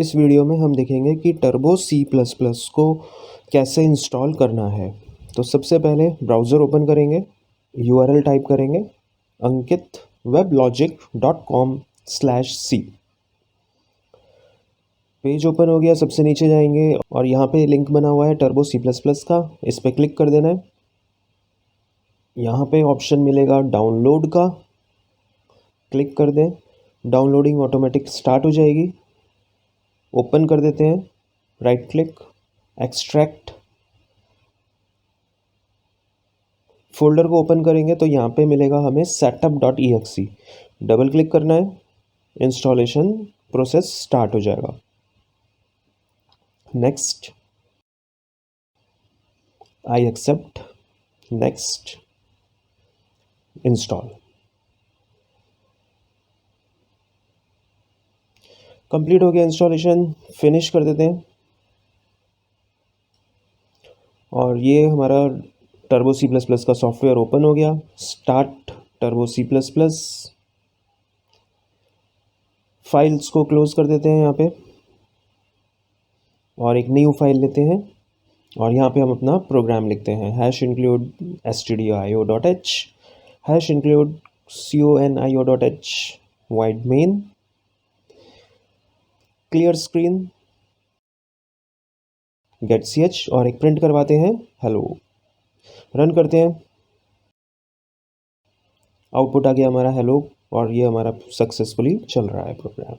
इस वीडियो में हम देखेंगे कि टर्बो C++ को कैसे इंस्टॉल करना है। तो सबसे पहले ब्राउज़र ओपन करेंगे, URL टाइप करेंगे ankitweblogicom/c। पेज ओपन हो गया, सबसे नीचे जाएंगे और यहाँ पे लिंक बना हुआ है टर्बो C++ का, इस पर क्लिक कर देना है। यहाँ पे ऑप्शन मिलेगा डाउनलोड का, क्लिक कर दें। डाउनलोडिंग ऑटोमेटिक स्टार्ट हो जाएगी। ओपन कर देते हैं, राइट क्लिक, एक्सट्रैक्ट। फोल्डर को ओपन करेंगे तो यहाँ पे मिलेगा हमें setup.exe, डबल क्लिक करना है, इंस्टॉलेशन प्रोसेस स्टार्ट हो जाएगा। Next, I accept, next, install. Complete हो गया इंस्टॉलेशन, फिनिश कर देते हैं। और ये हमारा टर्बो C++ का सॉफ्टवेयर ओपन हो गया। Start turbo C++। फाइल्स को क्लोज कर देते हैं यहाँ पे और एक न्यू फाइल लेते हैं और यहाँ पे हम अपना प्रोग्राम लिखते हैं #include stdio.h #include conio.h void main clear screen get ch और एक प्रिंट करवाते हैं हेलो। रन करते हैं, आउटपुट आ गया हमारा हेलो और ये हमारा सक्सेसफुली चल रहा है प्रोग्राम।